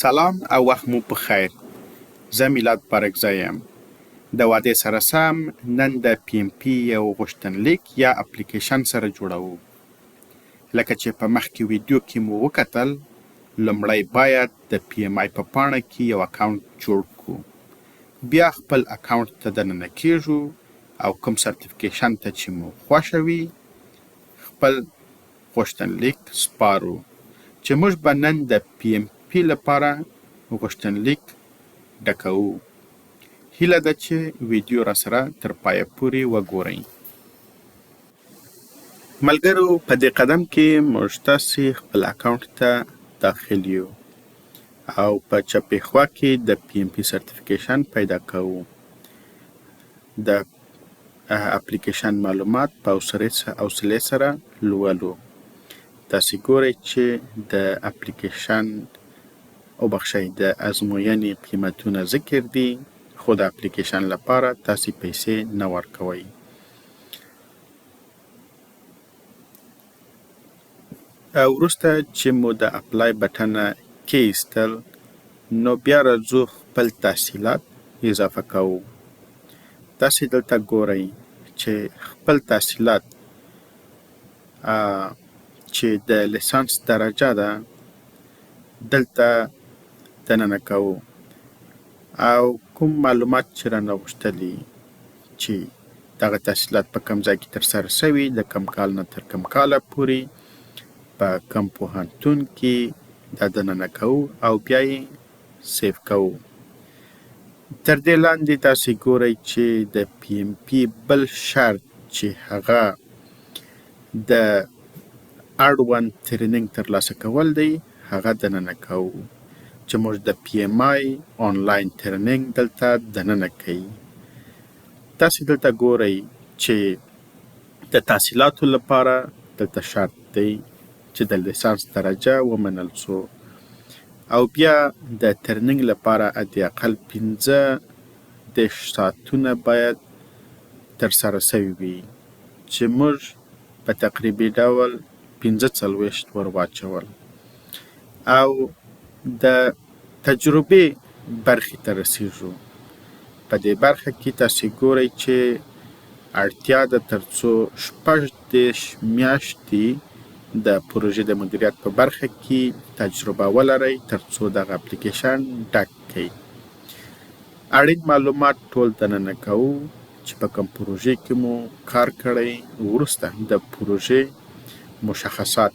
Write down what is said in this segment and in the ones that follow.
سلام او وخت مو په خیر. زه میلاد بارکزی یم. د وعدې سره سم نن د پی ام پی یو غوښتنلیک یا اپلیکیشن سره جوړوو. لکه چې په مخکې ویډیو کې مو وکتل، لومړی باید د پی ام آی په پاڼه کې یو اکاونټ جوړ کړو. بیا خپل اکاونټ ته دننه کیږو او کوم سرټیفیکیشن ته چې مو خوښه وي خپل غوښتنلیک سپارو چې موږ به نن د پی ام پی لپاره غوښتنلیک ډکوو. هیله ده چې ویډیو را سره تر پایه پورې وګورئ. ملګرو، په دې قدم کې موږ تاسې خپل اکاونټ ته داخل یو او په چپې خوا کې د پی ام پی سرټیفیکیشن پیدا کوو. د اپلیکیشن معلومات په حوصلې سره لولو. تاسې ګورئ چې د اپلیکیشن د ازموینې قیمتونه ذکر دي، خو د اپلیکیشن لپاره تاسې پیسې نه ورکوئ. وروسته چې مو د اپلای بټنه کېایستل، نو بیا راځو خپل تحصیلات اضافه کوو. تاسې دلته ګورئ چې خپل تحصیلات چې د لیسانس درجه ده دلته دننه کوو او کوم معلومات چې رانه غوښتلي چې دغه تحصیلات په کوم ځای کې ترسره شوي، د کوم کال نه تر کوم کاله پورې، په کوم پوهنتون کې دا دننه کوو او بیا یې سیف کوو. تر دې لاندې تاسې ګورئ چې د پی ام پی بل شرط چې هغه د اړوند ټریننګ ترلاسه کول دی هغه دننه کوو چې موږ د پی ام آی آنلاین ټریننګ دلته دننه کوي. تاسې دلته ګورئ چې د تحصیلاتو لپاره دلته شرط دی چې د لیسانس درجه ومنل شو او بیا د ټریننګ لپاره حداقل 15 ساعتونه باید ترسره شوي وي چې موږ په تقریبي ډول 45 ور واچول. او د تجربې برخې ته رسیږو. په دې برخه کې تاسې ګورئ چې اړتیا ده تر څو 16 میاشتې د پروژې د مدیریت په برخه کې تجربه ولرئ تر څو دغه اپلیکیشن ډک کړئ. اړین معلومات ټول دننه کوو چې په کوم پروژې کې مو کار کړی. وروسته د پروژې مشخصات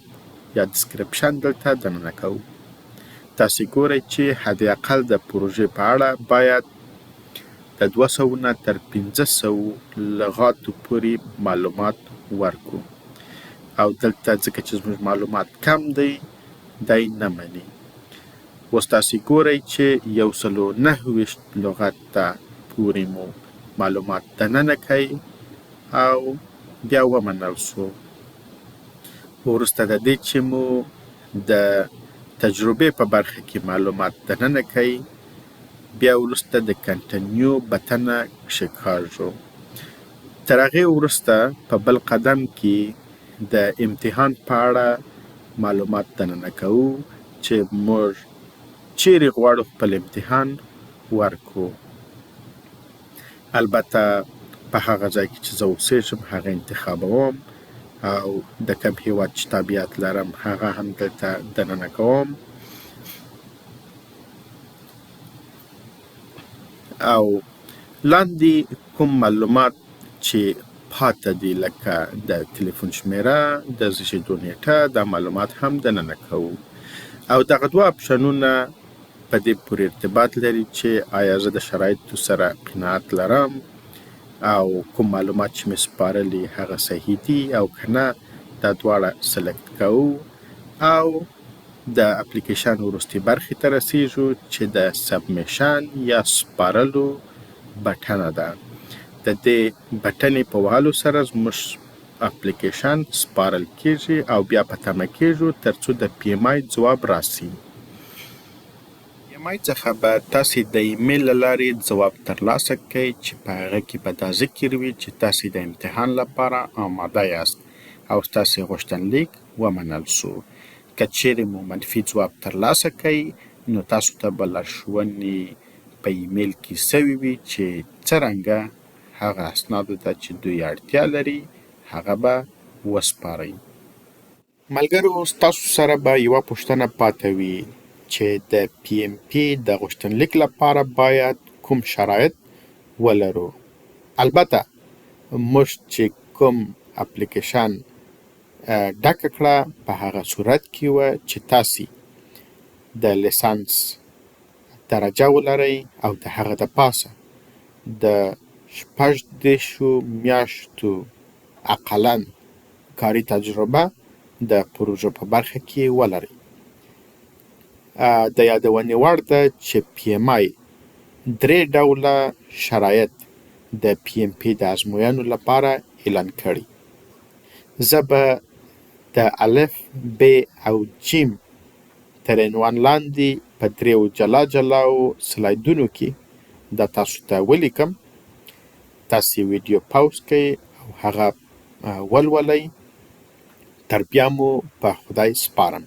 یا ډسکریپشن دلته دننه کوو. تاسې ګورئ چې حداقل د پروژې په اړه باید د 200 نه تر 500 لغاتو پورې معلومات ورکړو او دلته ځکه چې زموږ معلومات کم دی دی نه مني. اوس تاسې ګورئ چې 129 لغت ته پورې مو معلومات دننه کوي او بیا ومنل شو. وروسته د دې چې مو د تجربې په برخه کې معلومات دننه کوي، بیا وروسته د کنټینیو بټنه کښېکاږو. تر هغې وروسته په بل قدم کې د امتحان په اړه معلومات دننه کوو چې موږ چیرې غواړو خپل امتحان ورکړو. البته په هغه ځای کې چې زه اوسېږم هغه انتخابوم او د کوم هیواد چې تابعیت لرم هغه هم دلته دننه کوم او لاندې کوم معلومات چې پاته دي لکه د تلیفون شمیره، د زیږیدو نیټه، دا معلومات هم دننه کوو. او دغه دوه اپشنونه په دې پورې ارتباط لري چې آیا زه د شرایطو سره قناعت لرم او کوم معلومات چې مې سپارلي هغه صحیح دي او که نه، دا دواړه سلیکټ کوو او د اپلیکیشن وروستي برخې ته رسیږو چې د سبمیشن یا سپارلو بټنه ده. د دې بټنې په وهلو سره زموږ اپلیکیشن سپارل کیږي او بیا په تمه کیږو تر څو د پی ام آی ځواب راسي. پی ام آی څخه به تاسې د ایمیل له لارې ځواب ترلاسه کړئ چې په هغه کې به دا ذکر وي چې تاسې د امتحان لپاره آماده یاست او ستاسې غوښتنلیک ومنل شو. که چیرې مو منفي ځواب ترلاسه کړئ نو تاسو ته به لارښوونې په ایمیل کې سوي وي چې څرنګه هغه اسنادو ته چې دوی اړتیا لري هغه به وسپارئ. ملګرو، ستاسو سره به یوه پوښتنه پاتې وي چې د پی ام پی د غوښتنلیک لپاره باید کوم شرایط ولرو. البته موږ چې کوم اپلیکیشن ډکه کړه په هغه صورت کې وه چې تاسې د لیسانس درجه ولرئ او د هغه د پاسه د 18 میاشتو اقلاً کاري تجربه د پروژو په برخه کې ولرئ. د یادونې وړ ده چې پی ام آی 3 ډوله شرایط د پی ام پی د ازموینو لپاره اعلان کړي. زه به د الف، ب او جیم تر عنوان لاندې په 3 جلاو سلایډونو کې دا تاسو ته ولیکم. تاسې ویډیو پاوز کړئ او هغه ولولئ. تر بیا مو په خدای سپارم.